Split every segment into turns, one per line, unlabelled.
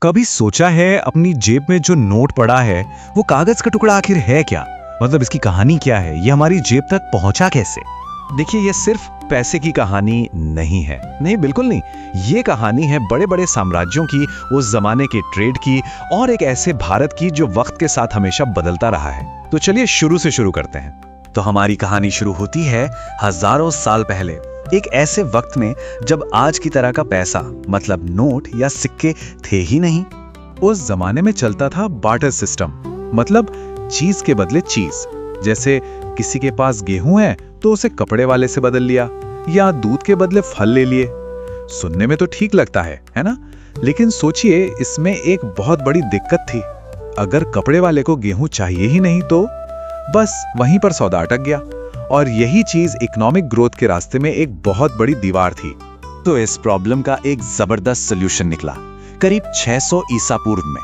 कभी सोचा है अपनी जेब में जो नोट पड़ा है वो कागज का टुकड़ा आखिर है क्या? मतलब इसकी कहानी क्या है? ये हमारी जेब तक पहुंचा कैसे?
देखिए, ये सिर्फ पैसे की कहानी नहीं है। नहीं, बिल्कुल नहीं। ये कहानी है बड़े बड़े साम्राज्यों की, उस जमाने के ट्रेड की और एक ऐसे भारत की जो वक्त के साथ हमेशा बदलता रहा है। तो चलिए शुरू से शुरू करते हैं। तो हमारी कहानी शुरू होती है हजारों साल पहले, एक ऐसे वक्त में जब आज की तरह का पैसा मतलब नोट या सिक्के थे ही नहीं। उस जमाने में चलता था बार्टर सिस्टम, मतलब चीज के बदले चीज। जैसे किसी के पास गेहूं है तो उसे कपड़े वाले से बदल लिया, या दूध के बदले फल ले लिए। सुनने में तो ठीक लगता है ना? लेकिन सोचिए, इसमें एक बहुत बड़ी दिक्कत थी। अगर कपड़े वाले को गेहूं चाहिए ही नहीं तो बस वहीं पर सौदा अटक गया। और यही चीज इकोनॉमिक ग्रोथ के रास्ते में एक बहुत बड़ी दीवार थी। तो इस प्रॉब्लम का एक जबरदस्त सोल्यूशन निकला करीब 600 ईसा पूर्व में।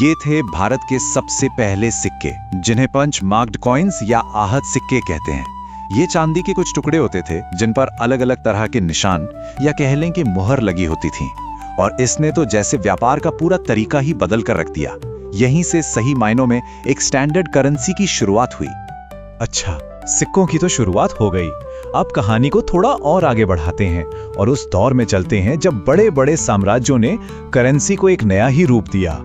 ये थे भारत के सबसे पहले सिक्के, जिन्हें पंच मार्क्ड कॉइन्स या आहत सिक्के कहते हैं। ये चांदी के कुछ टुकड़े होते थे जिन पर अलग अलग तरह के निशान या कह लें कि मुहर लगी होती थी। और इसने तो जैसे व्यापार का पूरा तरीका ही बदल कर रख दिया। यहीं से सही मायनों में एक स्टैंडर्ड करेंसी की शुरुआत हुई। अच्छा, सिक्कों की तो शुरुआत हो गई। अब कहानी को थोड़ा और आगे बढ़ाते हैं और उस दौर में चलते हैं जब बड़े बड़े साम्राज्यों ने करेंसी को एक नया ही रूप दिया।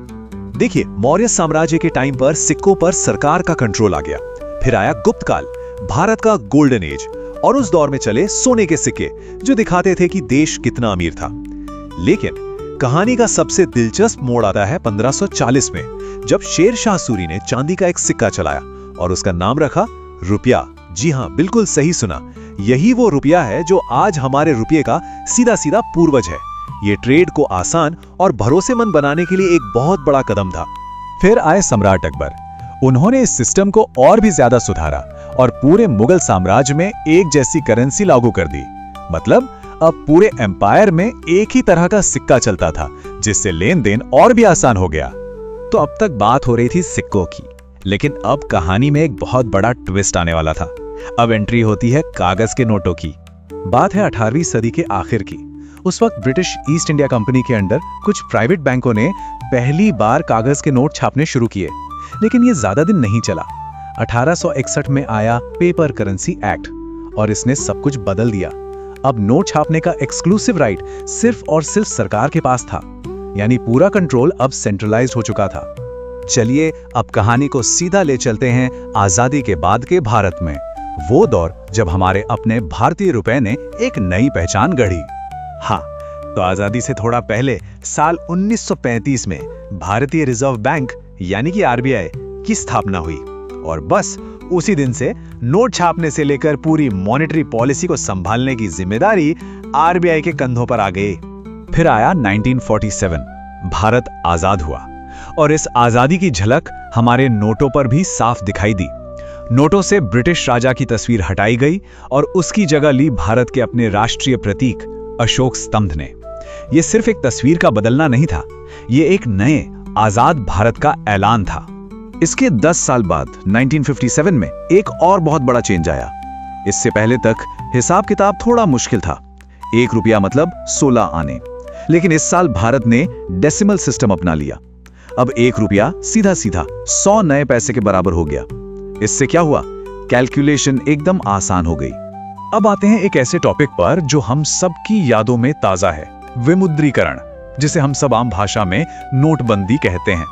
देखिए, मौर्य साम्राज्य के टाइम पर सिक्कों पर सरकार का कंट्रोल आ गया। फिर आया गुप्त काल, भारत का गोल्डन एज, और उस दौर में चले सोने के सिक्के जो दिखाते थे कि देश कितना अमीर था। लेकिन कहानी का सबसे दिलचस्प मोड़ आता है 1540 में, जब शेर शाह सूरी ने चांदी का एक सिक्का चलाया और उसका नाम रखा रुपया। जी हां, बिल्कुल सही सुना। यही वो रुपया है जो आज हमारे रुपये का सीधा सीधा पूर्वज है। ये ट्रेड को आसान और भरोसेमंद बनाने के लिए एक बहुत बड़ा कदम था। फिर आए सम्राट अकबर। उन्होंने इस सिस्टम को और भी ज्यादा सुधारा और पूरे मुगल साम्राज्य में एक जैसी करेंसी लागू कर दी। मतलब अब पूरे एम्पायर में एक ही तरह का सिक्का चलता था, जिससे लेन देन और भी आसान हो गया। तो अब तक बात हो रही थी सिक्कों की, लेकिन अब कहानी में एक बहुत बड़ा ट्विस्ट आने वाला था। अब एंट्री होती है कागज के नोटों की। बात है 18वीं सदी के आखिर की। उस वक्त ब्रिटिश ईस्ट इंडिया कंपनी के अंडर कुछ प्राइवेट बैंकों ने पहली बार कागज के नोट छापने शुरू किए। लेकिन ये ज्यादा दिन नहीं चला। 1861 में आया पेपर करेंसी एक्ट और इसने सब कुछ बदल दिया। अब नोट छापने का एक्सक्लूसिव राइट सिर्फ और सिर्फ सरकार के पास था, यानी पूरा कंट्रोल अब सेंट्रलाइज्ड हो चुका था। चलिए अब कहानी को सीधा ले चलते हैं आजादी के बाद के भारत में, वो दौर जब हमारे अपने भारतीय रुपए ने एक नई पहचान गढ़ी। हाँ, तो आजादी से थोड़ा पहले साल 1935 में भारतीय रिजर्व बैंक यानी कि आरबीआई की स्थापना हुई। और बस उसी दिन से नोट छापने से लेकर पूरी मॉनेटरी पॉलिसी को संभालने की जिम्मेदारी आरबीआई के कंधों पर आ गई। फिर आया 1947, भारत आजाद हुआ और इस आजादी की झलक हमारे नोटों पर भी साफ दिखाई दी। नोटों से ब्रिटिश राजा की तस्वीर हटाई गई और उसकी जगह ली भारत के अपने राष्ट्रीय प्रतीक अशोक स्तंभ ने। यह सिर्फ एक तस्वीर का बदलना नहीं था, यह एक नए आजाद भारत का ऐलान था। इसके 10 साल बाद 1957 में एक और बहुत बड़ा चेंज आया। इससे पहले तक हिसाब किताब थोड़ा मुश्किल था। 1 रुपया मतलब 16 आने। लेकिन इस साल भारत ने डेसिमल सिस्टम अपना लिया। अब 1 रुपया सीधा सीधा 100 नए पैसे के बराबर हो गया। इससे क्या हुआ? कैलकुलेशन एकदम आसान हो गई। अब आते हैं एक ऐसे टॉपिक पर जो हम सबकी यादों में ताजा है, विमुद्रीकरण, जिसे हम सब आम भाषा में नोटबंदी कहते हैं।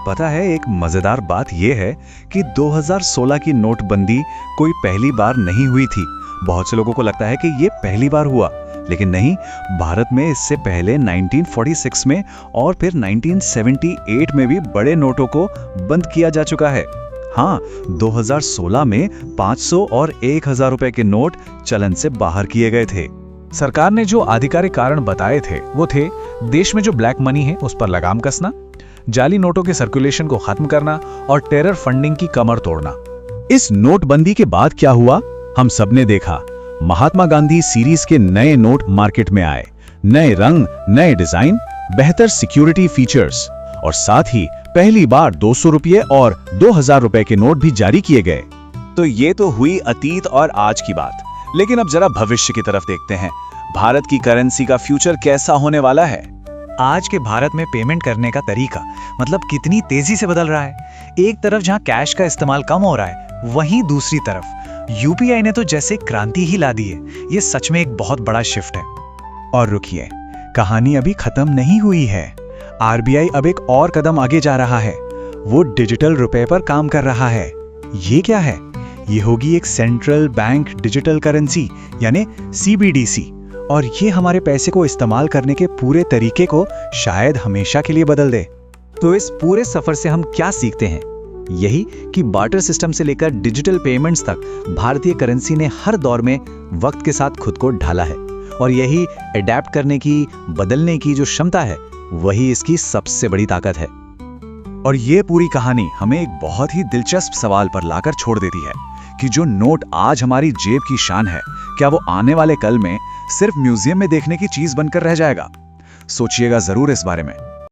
पता है, एक मजेदार बात यह है कि 2016 की नोटबंदी कोई पहली बार नहीं हुई थी। बहुत से लोगों को लगता है कि यह पहली बार हुआ, लेकिन नहीं। भारत में इससे पहले 1946 में और फिर 1978 में भी बड़े नोटों को बंद किया जा चुका है। हाँ, 2016 में 500 और 1000 रुपए के नोट चलन से बाहर किए गए थे। सरकार ने जो आधिकारिक कारण बताए थे वो थे देश में जो ब्लैक मनी है उस पर लगाम कसना, जाली नोटों के सर्कुलेशन को खत्म करना और टेरर फंडिंग की कमर तोड़ना। इस नोटबंदी के बाद क्या हुआ? हम सबने देखा, महात्मा गांधी सीरीज के नए नोट मार्केट में आए। नए रंग, नए डिजाइन, बेहतर सिक्योरिटी फीचर्स और साथ ही पहली बार 200 रुपये और 2000 रुपए के नोट भी जारी किए गए। तो ये तो हुई अतीत और आज की बात। लेकिन अब जरा भविष्य की तरफ देखते हैं। भारत की करेंसी का फ्यूचर कैसा होने वाला है?
आज के भारत में पेमेंट करने का तरीका मतलब कितनी तेजी से बदल रहा है। एक तरफ जहां कैश का इस्तेमाल कम हो रहा है, वहीं दूसरी तरफ यूपीआई ने तो जैसे क्रांति ही ला दी है। ये सच में एक बहुत बड़ा शिफ्ट है। और रुकिए, कहानी अभी खत्म नहीं हुई है। आरबीआई अब एक और कदम आगे जा रहा है। वो डिजिटल रुपए पर काम कर रहा है। ये क्या है? ये होगी एक सेंट्रल बैंक डिजिटल करेंसी यानी सीबीडीसी। और ये हमारे पैसे को इस्तेमाल करने के पूरे तरीके को शायद हमेशा के लिए बदल दे। तो इस पूरे सफर से हम क्या सीखते हैं? यही कि बार्टर सिस्टम से लेकर डिजिटल पेमेंट्स तक भारतीय करेंसी ने हर दौर में वक्त के साथ खुद को ढाला है। और यही अडेप्ट करने की, बदलने की जो क्षमता है, वही इसकी सबसे बड़ी ताकत है। और ये पूरी कहानी हमें एक बहुत ही दिलचस्प सवाल पर लाकर छोड़ देती है कि जो नोट आज हमारी जेब की शान है, क्या वो आने वाले कल में सिर्फ म्यूजियम में देखने की चीज बनकर रह जाएगा? सोचिएगा जरूर इस बारे में।